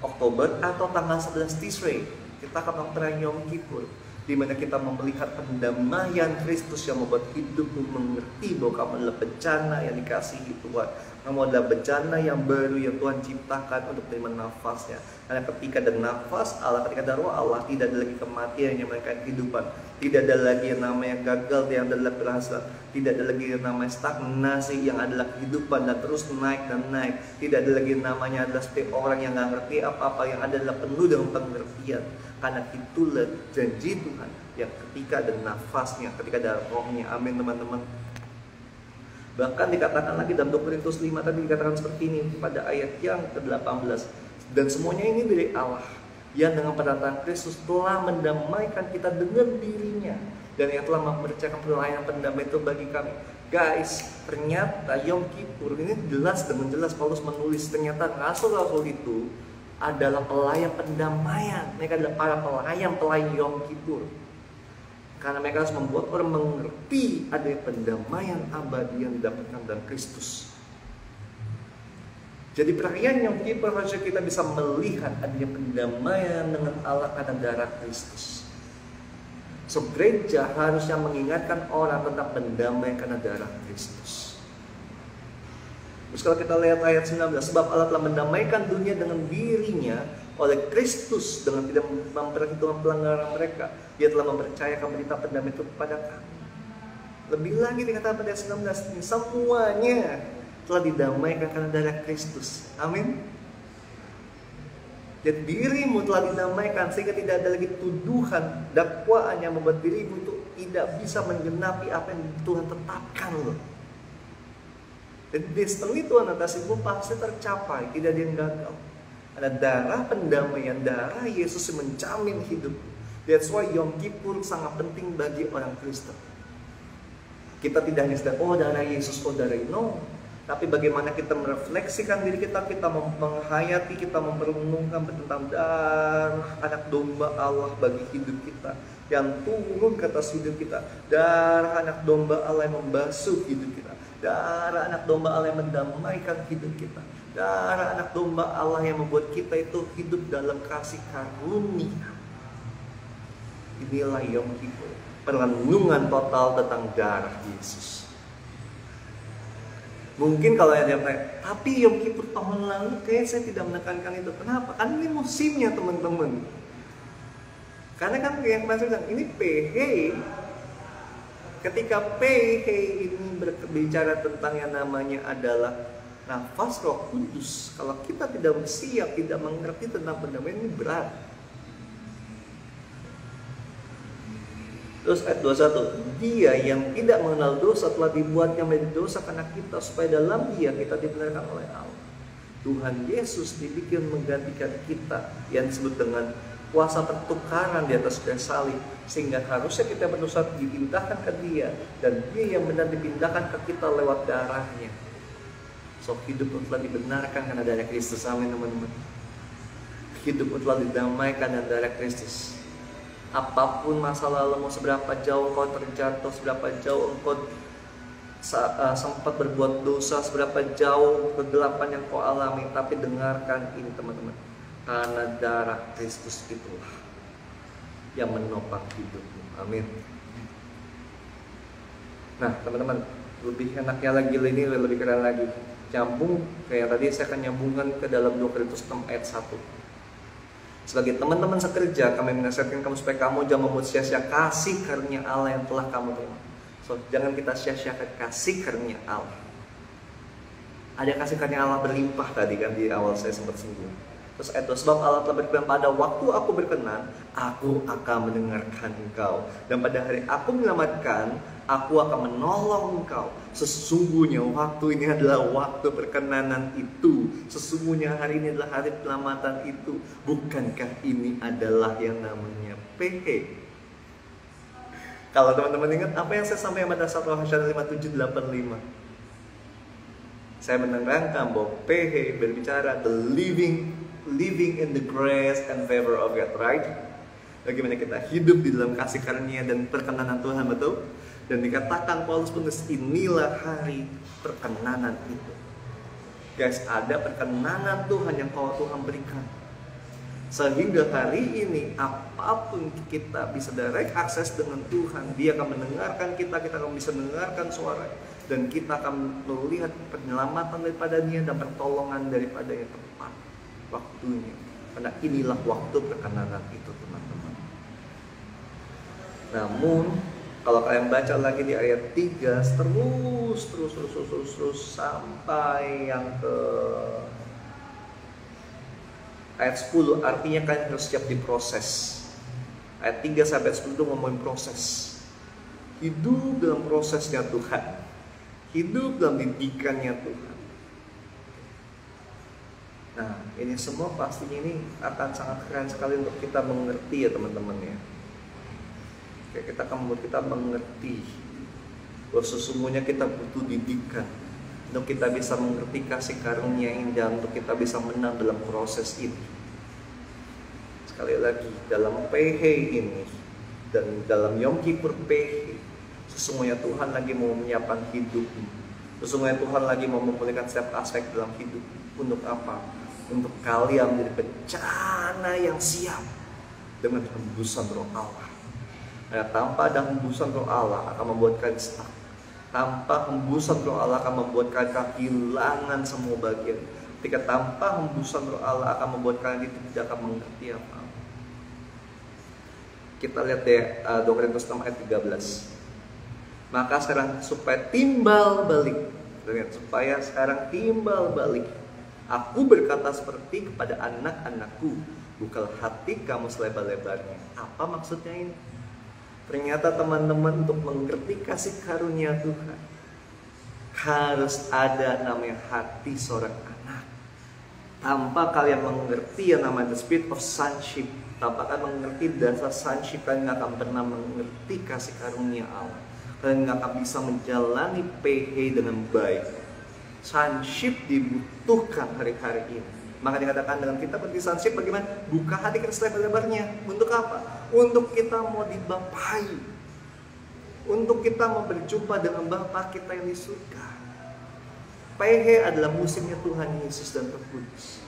Speaker 1: Oktober atau tanggal 11 Tishrei. Kita akan melakukan Yom Kippur, di mana kita melihat pendamaian Kristus yang membuat hidupmu mengerti bahwa kamu adalah bencana yang dikasihi Tuhan. Kamu adalah bencana yang baru yang Tuhan ciptakan untuk menerima nafasnya. Karena ketika ada nafas Allah, ketika ada roh Allah, tidak ada lagi kematian yang melainkan kehidupan. Tidak ada lagi yang namanya gagal yang adalah berhasil. Tidak ada lagi yang namanya stagnasi yang adalah kehidupan dan terus naik dan naik. Tidak ada lagi yang namanya adalah seperti orang yang nggak ngerti apa-apa, yang adalah penuh dengan pengertian. Karena itulah janji Tuhan yang ketika ada nafasnya, ketika ada rohnya. Amin teman-teman. Bahkan dikatakan lagi dalam 2 Korintus 5 tadi dikatakan seperti ini pada ayat yang ke-18. Dan semuanya ini dari Allah yang dengan pendatangan Kristus telah mendamaikan kita dengan dirinya, dan yang telah mempercayakan pelayanan pendamai itu bagi kami. Guys, ternyata Yom Kippur ini jelas dengan jelas Paulus menulis, ternyata rasul-rasul itu adalah pelayan pendamaian. Mereka adalah para pelayan Yom Kippur. Karena mereka harus membuat orang mengerti adanya pendamaian abadi yang didapatkan dalam Kristus. Jadi perayaan Yom Kippur harusnya kita bisa melihat adanya pendamaian dengan Allah karena darah Kristus. So gereja harusnya mengingatkan orang tentang pendamaian karena darah Kristus. Terus kalau kita lihat ayat 19, sebab Allah telah mendamaikan dunia dengan dirinya oleh Kristus dengan tidak memperhitungkan pelanggaran mereka. Dia telah mempercayakan berita pendamaian itu kepada kami. Lebih lagi dikatakan pada ayat 19 ini, semuanya telah didamaikan karena darah Kristus. Amin. Jadi dirimu telah didamaikan sehingga tidak ada lagi tuduhan, dakwaan yang membuat dirimu itu tidak bisa menggenapi apa yang Tuhan tetapkan loh. Dan destiny Tuhan atas ibu pasti tercapai, tidak ada yang gagal. Ada darah pendamaian, darah Yesus yang menjamin hidup. That's why Yom Kippur sangat penting bagi orang Kristen. Kita tidak hanya sedang, oh darah Yesus, oh darah no. Tapi bagaimana kita merefleksikan diri kita, kita menghayati, kita merenungkan tentang darah anak domba Allah bagi hidup kita, yang turun ke atas hidup kita. Darah anak domba Allah yang membasuh hidup kita. Darah anak domba Allah yang mendamaikan hidup kita. Darah anak domba Allah yang membuat kita itu hidup dalam kasih karunia. Inilah Yom Kippur, perenungan total tentang darah Yesus. Mungkin kalau ada yang tanya, tapi Yom Kippur tahun lalu kayak saya tidak menekankan itu. Kenapa? Kan ini musimnya teman-teman. Karena kan yang saya bilang, ini PH. Ketika PH ini berbicara tentang yang namanya adalah nafas Roh Kudus, kalau kita tidak siap, tidak mengerti tentang pendamaian, ini berat. Terus ayat 21, dia yang tidak mengenal dosa telah dibuatnya menjadi dosa karena kita, supaya dalam dia kita dibenarkan oleh Allah. Tuhan Yesus dibikin menggantikan kita yang disebut dengan kuasa pertukaran di atas kayu salib, sehingga harusnya kita berdosa dipindahkan ke dia, dan dia yang benar dipindahkan ke kita lewat darahnya. So hidup telah dibenarkan karena darah Kristus. Amin teman-teman. Hidup telah didamaikan dengan darah Kristus. Apapun masa lalu, mau seberapa jauh engkau terjatuh, seberapa jauh engkau sempat berbuat dosa, seberapa jauh kegelapan yang kau alami, tapi dengarkan ini teman-teman, karena darah Kristus itulah yang menopang hidupmu. Amin. Nah teman-teman, lebih enaknya lagi ini, lebih keren lagi, nyambung kayak tadi saya akan nyambungkan ke dalam 2 Korintus 6 ayat 1. Sebagai teman-teman sekerja, kami menasihatkan kamu supaya kamu jangan membuat sia-sia kasih karunia Allah yang telah kamu terima. So, jangan kita sia-siakan kasih karunia Allah. Ada kasih karunia Allah berlimpah tadi kan di awal saya sempat singgung. Terus ayat 2, sebab Allah telah berkenan, pada waktu aku berkenan, aku akan mendengarkan engkau. Dan pada hari aku menyelamatkan, aku akan menolong engkau. Sesungguhnya waktu ini adalah waktu perkenanan itu. Sesungguhnya hari ini adalah hari penyelamatan itu. Bukankah ini adalah yang namanya PH? Kalau teman-teman ingat apa yang saya sampaikan pada saat Rohasyan 5785, saya menerangkan bahwa PH berbicara the living in the grace and favor of God, right? Bagaimana kita hidup di dalam kasih karunia dan perkenanan Tuhan, betul? Dan dikatakan Paulus penulis, inilah hari perkenanan itu. Guys, ada perkenanan Tuhan yang Tuhan berikan. Sehingga hari ini apapun kita bisa direct akses dengan Tuhan, Dia akan mendengarkan kita akan bisa mendengarkan suara, dan kita akan melihat penyelamatan daripada Dia dan pertolongan daripada yang tepat waktunya. Karena inilah waktu perkenanan itu teman-teman. Namun kalau kalian baca lagi di ayat 3 terus sampai yang ke ayat 10, artinya kalian harus siap diproses. Ayat 3 sampai 10 itu ngomongin proses. Hidup dalam prosesnya Tuhan. Hidup dalam didikannya Tuhan. Nah, ini semua pastinya ini akan sangat keren sekali untuk kita mengerti ya teman-teman ya. Kayak kita akan membuat kita mengerti bahwa sesungguhnya kita butuh didikan untuk kita bisa mengerti kasih karunia ini dan untuk kita bisa menang dalam proses ini. Sekali lagi, dalam PH ini dan dalam Yom Kippur PH, sesungguhnya Tuhan lagi mau menyiapkan hidupmu. Sesungguhnya Tuhan lagi mau memulihkan setiap aspek dalam hidup. Untuk apa? Untuk kalian menjadi bencana yang siap dengan hembusan Roh Allah. Nah, tanpa ada hembusan Roh Allah akan membuat kalian stuck. Tanpa hembusan Roh Allah akan membuat kalian kehilangan semua bagian. Ketika tanpa hembusan Roh Allah akan membuat kalian tidak akan mengerti apa. Kita lihat deh 2 Korintus 6 ayat 13. Maka sekarang supaya timbal balik, supaya sekarang timbal balik, aku berkata seperti kepada anak-anakku, bukalah hati kamu selebar-lebarnya. Apa maksudnya ini? Ternyata teman-teman, untuk mengerti kasih karunia Tuhan harus ada namanya hati seorang anak. Tanpa kalian mengerti yang namanya the spirit of sonship, tanpa kalian mengerti dasar sonship, kalian gak akan pernah mengerti kasih karunia Allah. Kalian gak akan bisa menjalani PH dengan baik. Sonship dibutuhkan hari-hari ini. Maka dikatakan dengan kita berarti sonship bagaimana? Buka hati kita selebar-lebarnya. Untuk apa? Untuk kita mau dibapai. Untuk kita mau berjumpa dengan Bapa kita yang di surga. PH adalah musimnya Tuhan Yesus dan Roh Kudus.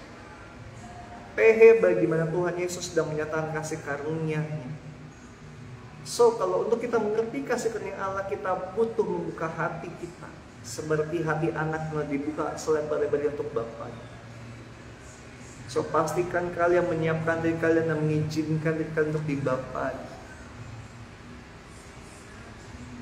Speaker 1: PH bagaimana Tuhan Yesus sedang menyatakan kasih karunia-Nya. So, kalau untuk kita mengerti kasih karunia Allah, kita butuh membuka hati kita. Seperti hati anak yang dibuka selebar-lebarnya untuk Bapa. So, pastikan kalian menyiapkan diri kalian dan mengizinkan diri kalian untuk dibapai.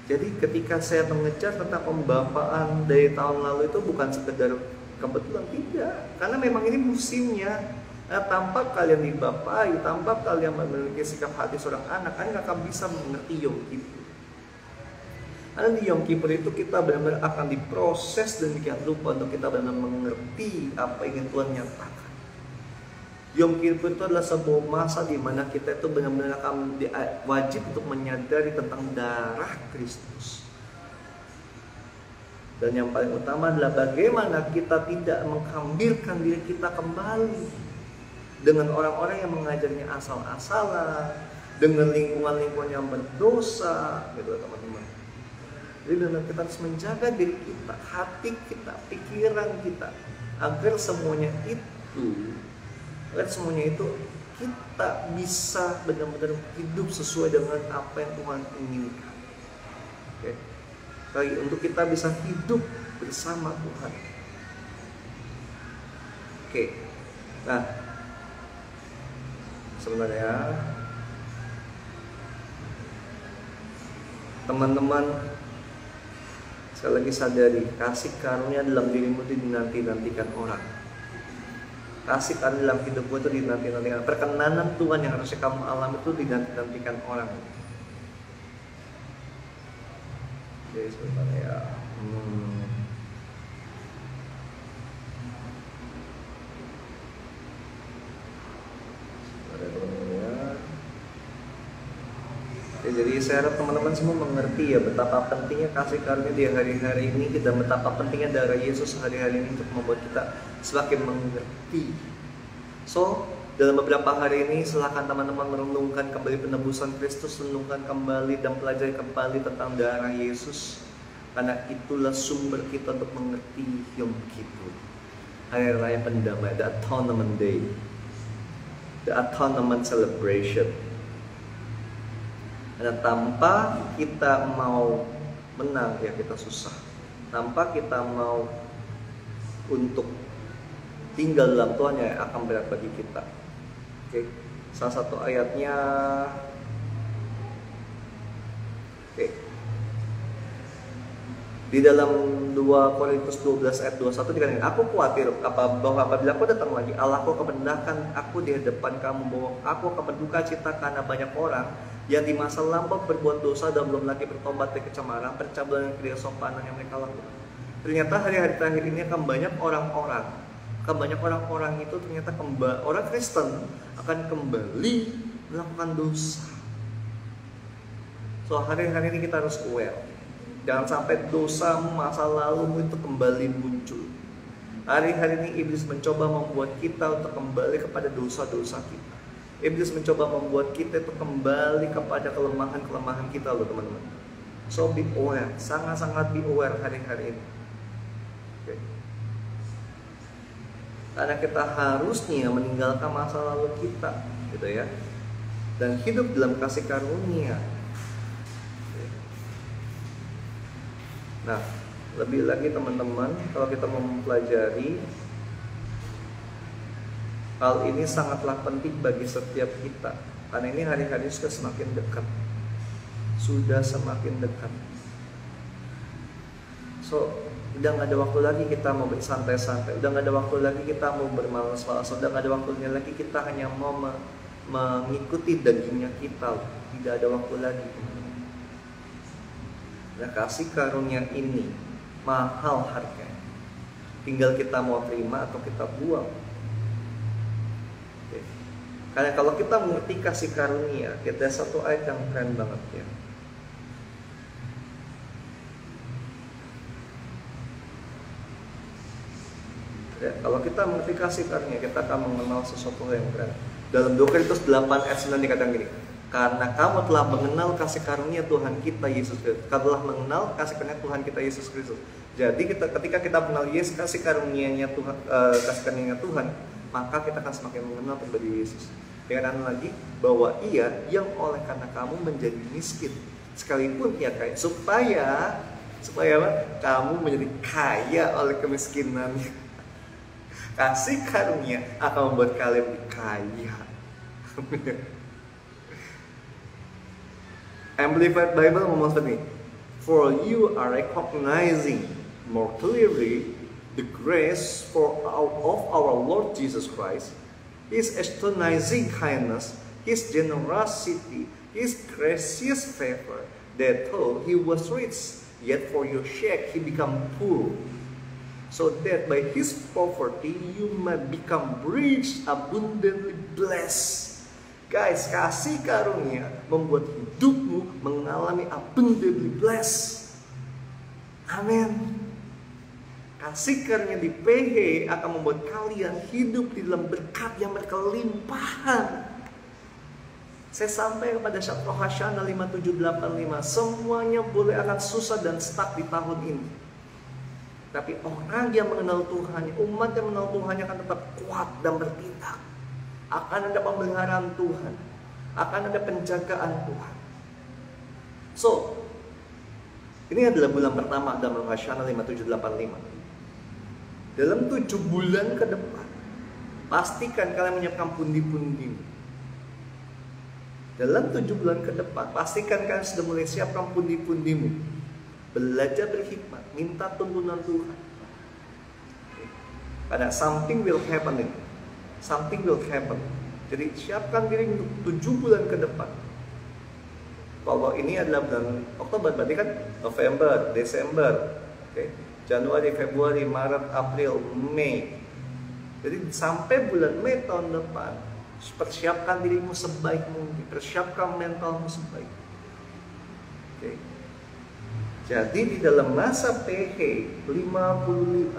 Speaker 1: Jadi ketika saya mengejar tentang pembapaan dari tahun lalu itu bukan sekedar kebetulan, tidak. Karena memang ini musimnya. Tanpa kalian dibapai, tanpa kalian memiliki sikap hati seorang anak, kalian gak akan bisa mengerti Yom Kippur. Karena di Yom Kippur itu kita benar-benar akan diproses dan jangan lupa untuk kita benar-benar mengerti apa yang ingin Tuhan nyatakan. Yom Kippur itu adalah sebuah masa di mana kita itu benar-benar akan wajib untuk menyadari tentang darah Kristus. Dan yang paling utama adalah bagaimana kita tidak mengambilkan diri kita kembali dengan orang-orang yang mengajarnya asal-asalan, dengan lingkungan-lingkungan yang berdosa, gitu teman-teman. Jadi benar kita harus menjaga diri kita, hati kita, pikiran kita, agar semuanya itu kita bisa benar-benar hidup sesuai dengan apa yang Tuhan inginkan. Oke. Lagi untuk kita bisa hidup bersama Tuhan. Oke. Nah, sebenarnya teman-teman sekali lagi sadari, kasih karunia dalam dirimu itu dinanti-nantikan orang. Kasih karunia dalam hidupmu itu dinanti-nantikan. Perkenanan Tuhan yang harusnya kamu alami itu dinanti-nantikan orang. Oke, sebentar ya. Jadi saya harap teman-teman semua mengerti ya betapa pentingnya kasih karunia di hari-hari ini dan betapa pentingnya darah Yesus hari-hari ini untuk membuat kita semakin mengerti. So, dalam beberapa hari ini silakan teman-teman merenungkan kembali penebusan Kristus, renungkan kembali dan pelajari kembali tentang darah Yesus, karena itulah sumber kita untuk mengerti Yom Kippur, Hari Raya Pendamaian, the Atonement Day, the Atonement Celebration. Karena tanpa kita mau menang ya kita susah. Tanpa kita mau untuk tinggal dalam Tuhan ya akan berat bagi kita. Oke. Salah satu ayatnya di dalam 2 Korintus 12 ayat 21 dikatakan, aku khawatir bahwa apabila aku datang lagi, Allahku akan merendahkan aku di hadapan kamu, bahwa aku akan berduka cita karena banyak orang yang di masa lampau berbuat dosa dan belum lagi bertobat dari kecemaran, percabulan dan ketidaksopanan yang mereka lakukan. Ternyata hari-hari terakhir ini akan banyak orang-orang itu ternyata orang Kristen akan kembali melakukan dosa. So hari-hari ini kita harus aware. Jangan sampai dosa masa lalu itu kembali muncul. Hari-hari ini iblis mencoba membuat kita untuk kembali kepada dosa-dosa kita. Iblis mencoba membuat kita itu kembali kepada kelemahan-kelemahan kita loh teman-teman. So be aware, sangat-sangat be aware hari-hari ini. Okay. Karena kita harusnya meninggalkan masa lalu kita, gitu ya, dan hidup dalam kasih karunia. Nah, lebih lagi teman-teman, kalau kita mempelajari hal ini sangatlah penting bagi setiap kita, karena ini hari-hari sudah semakin dekat. So, udah gak ada waktu lagi kita mau bersantai-santai, udah gak ada waktu lagi kita mau bermalas-malas, udah gak ada waktunya lagi kita hanya mau mengikuti dagingnya kita. Tidak ada waktu lagi. Nah, kasih karunia ini mahal harganya. Tinggal kita mau terima atau kita buang. Oke. Karena kalau kita mengerti kasih karunia, kita satu ayat yang keren banget ya. Ya, kalau kita mengerti kasih karunia, kita akan mengenal sesuatu yang keren. Dalam 2 Korintus 8 ayat 9 dikatakan gini, karena kamu telah mengenal kasih karunia Tuhan kita Yesus Kristus. Kamu telah mengenal kasih karunia Tuhan kita Yesus Kristus. Jadi ketika kita mengenal Yesus, kasih karunia Tuhan, maka kita akan semakin mengenal pribadi Yesus. Dengan lagi bahwa Ia yang oleh karena kamu menjadi miskin, sekalipun Ia kaya, supaya kamu menjadi kaya oleh kemiskinannya. Kasih karunia akan membuat kalian kaya. Amplified Bible ngomong seperti ini, for you are recognizing more clearly the grace of our Lord Jesus Christ, His astonishing kindness, His generosity, His gracious favor, that though He was rich, yet for your sake He became poor, so that by His poverty you might become rich, abundantly blessed. Guys, kasih karunia membuat hidupmu mengalami abundantly blessed. Amin. Kasih karunia di PH akan membuat kalian hidup di dalam berkat yang berkelimpahan. Saya sampai kepada Syatrah Hasyana 5785, semuanya boleh akan susah dan stuck di tahun ini. Tapi orang yang mengenal Tuhan, umat yang mengenal Tuhan akan tetap kuat dan bertindak. Akan ada pemeliharaan Tuhan, akan ada penjagaan Tuhan. So, ini adalah bulan pertama dalam Hasyana 5785. Dalam 7 bulan ke depan, pastikan kalian menyiapkan pundi-pundi. Dalam 7 bulan ke depan, pastikan kalian sudah mulai siapkan pundi-pundimu. Belajar berhikmat, minta tuntunan Tuhan. Karena something will happen. Something will happen. Jadi siapkan diri untuk 7 bulan ke depan. Kalau ini adalah bulan Oktober, berarti kan November, Desember, Januari, Februari, Maret, April, Mei. Jadi sampai bulan Mei tahun depan, persiapkan dirimu sebaik mungkin, persiapkan mentalmu sebaik. Jadi di dalam masa PH 85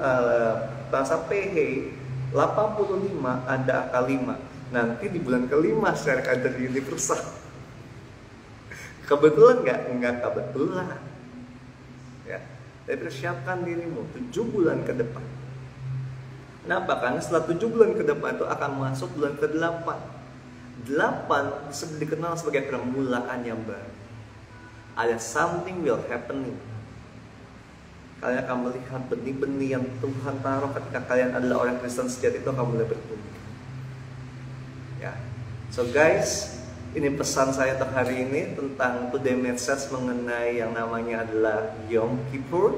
Speaker 1: ada angka 5. Nanti di bulan kelima share kader universal. Kebetulan nggak? Nggak kebetulan. Ya, jadi persiapkan dirimu 7 bulan ke depan. Kenapa? Karena setelah 7 bulan ke depan itu akan masuk bulan ke-8. 8 dikenal sebagai permulaan yang baru. Ada something will happening. Kalian akan melihat benih-benih yang Tuhan taruh ketika kalian adalah orang Kristen sejati itu akan mulai bertumbuh. Ya. So guys, ini pesan saya untuk hari ini tentang today message mengenai yang namanya adalah Yom Kippur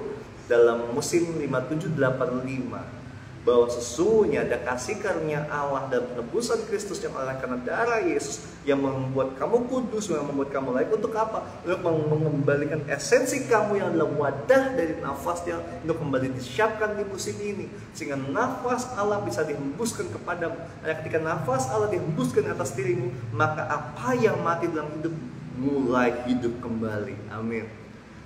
Speaker 1: dalam musim 5785. Bahwa sesungguhnya ada kasih karunia Allah dan penebusan Kristus yang oleh karena darah Yesus yang membuat kamu kudus, yang membuat kamu layak untuk apa? Untuk mengembalikan esensi kamu yang adalah wadah dari nafasnya untuk kembali disiapkan di musim ini, sehingga nafas Allah bisa dihembuskan kepadamu. Dan ketika nafas Allah dihembuskan atas dirimu, maka apa yang mati dalam hidup mulai hidup kembali. Amin.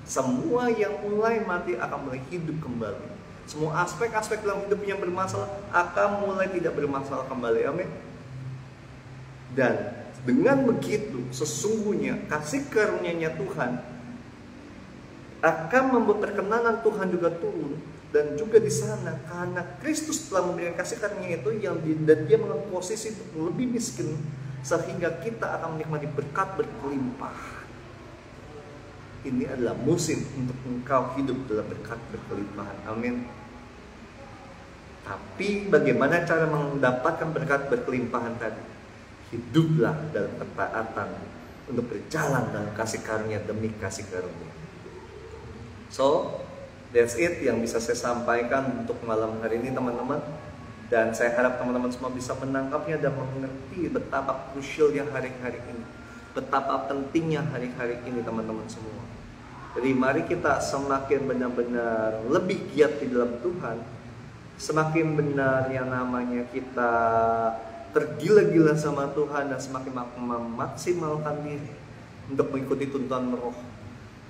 Speaker 1: Semua yang mulai mati akan mulai hidup kembali. Semua aspek-aspek dalam hidup yang bermasalah akan mulai tidak bermasalah kembali. Amin. Dan dengan begitu, sesungguhnya kasih karunia-Nya Tuhan akan membuat perkenanan Tuhan juga turun. Dan juga di sana, karena Kristus telah memberikan kasih karunia itu dan Dia mengambil posisi untuk lebih miskin, sehingga kita akan menikmati berkat berkelimpahan. Ini adalah musim untuk engkau hidup dalam berkat berkelimpahan. Amin. Tapi bagaimana cara mendapatkan berkat berkelimpahan tadi? Hiduplah dalam ketaatan untuk berjalan dalam kasih karunia demi kasih karunia. So, that's it yang bisa saya sampaikan untuk malam hari ini teman-teman. Dan saya harap teman-teman semua bisa menangkapnya dan mengerti betapa krusialnya hari-hari ini. Betapa pentingnya hari-hari ini teman-teman semua. Jadi mari kita semakin benar-benar lebih giat di dalam Tuhan, semakin benar yang namanya kita tergila-gila sama Tuhan dan semakin memaksimalkan diri untuk mengikuti tuntunan Roh.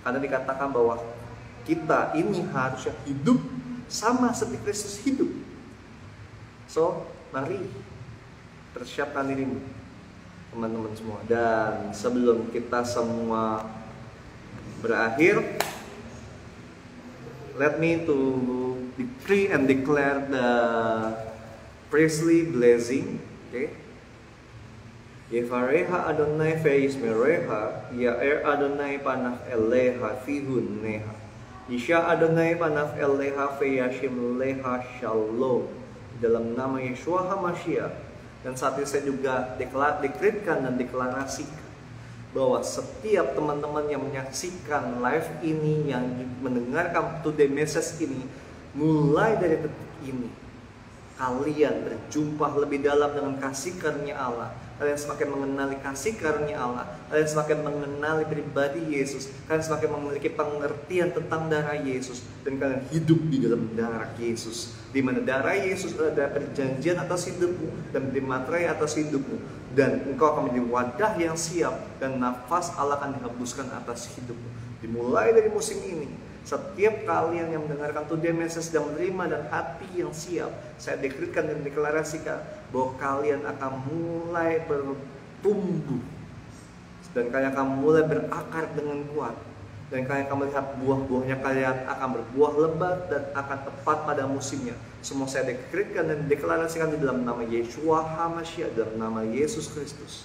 Speaker 1: Karena dikatakan bahwa kita ini harusnya hidup sama seperti Kristus hidup. So, mari persiapkan dirimu teman-teman semua. Dan sebelum kita semua berakhir, let me to decree and declare the priestly blessing. Okay. Yevareha Adonai ve'yismereha, ya'er Adonai panaf eleha fihun neha. Yisha Adonai panaf eleha ve'yashim leha shalom. Dalam nama Yeshua HaMashiach. Dan saat ini saya juga deklarasikan dan deklarasikan bahwa setiap teman-teman yang menyaksikan live ini, yang mendengarkan today message ini, mulai dari detik ini kalian berjumpa lebih dalam dengan kasih karunia Allah. Kalian semakin mengenali kasih karunia Allah. Kalian semakin mengenali pribadi Yesus. Kalian semakin memiliki pengertian tentang darah Yesus. Dan kalian hidup di dalam darah Yesus. Di mana darah Yesus ada perjanjian atas hidupmu dan dimaterai atas hidupmu. Dan engkau akan menjadi wadah yang siap. Dan nafas Allah akan dihembuskan atas hidupmu. Dimulai dari musim ini, setiap kalian yang mendengarkan today message dan menerima dan hati yang siap, saya deklarasikan dan deklarasikan bahwa kalian akan mulai bertumbuh Dan kalian akan mulai berakar dengan kuat. Dan kalian akan melihat buah-buahnya, kalian akan berbuah lebat dan akan tepat pada musimnya. Semua saya dekretkan dan deklarasikan di dalam nama Yeshua HaMashiach, dalam nama Yesus Kristus,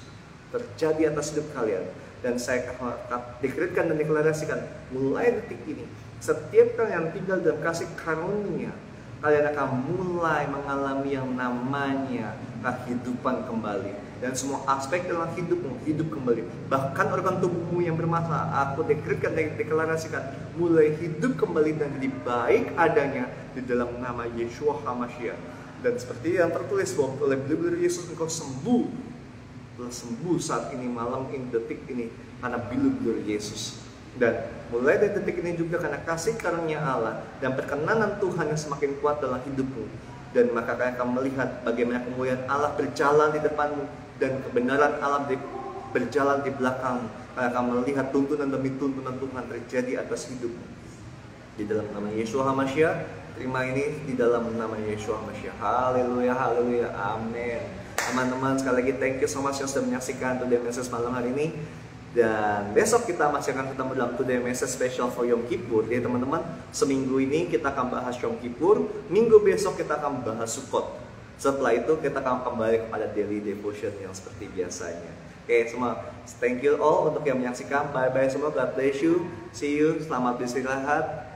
Speaker 1: terjadi atas hidup kalian. Dan saya akan dekretkan dan deklarasikan mulai detik ini, setiap kalian tinggal dalam kasih karunia, kalian akan mulai mengalami yang namanya kehidupan kembali. Dan semua aspek dalam hidupmu hidup kembali. Bahkan organ tubuhmu yang bermasalah, aku dekretkan dan deklarasikan mulai hidup kembali dan jadi baik adanya di dalam nama Yeshua HaMashiach. Dan seperti yang tertulis bahwa oleh beliau Yesus engkau sembuh. Telah sembuh saat ini, malam ini, detik ini, karena beliau Yesus. Dan mulai dari detik ini juga karena kasih karunia Allah dan perkenanan Tuhan yang semakin kuat dalam hidupmu. Dan maka kalian akan melihat bagaimana kemuliaan Allah berjalan di depanmu dan kebenaran Allah berjalan di belakangmu. Kalian akan melihat tuntunan demi tuntunan Tuhan terjadi atas hidupmu. Di dalam nama Yeshua HaMashiach, terima ini di dalam nama Yeshua HaMashiach. Haleluya, haleluya, amin. Teman-teman, sekali lagi thank you so much yang sudah menyaksikan Today Message malam hari ini. Dan besok kita masih akan ketemu dalam Today Message Special for Yom Kippur. Jadi teman-teman, seminggu ini kita akan bahas Yom Kippur, minggu besok kita akan bahas Sukkot. Setelah itu kita akan kembali kepada daily devotion yang seperti biasanya. Oke, semua thank you all untuk yang menyaksikan. Bye bye semua, God bless you. See you, selamat beristirahat.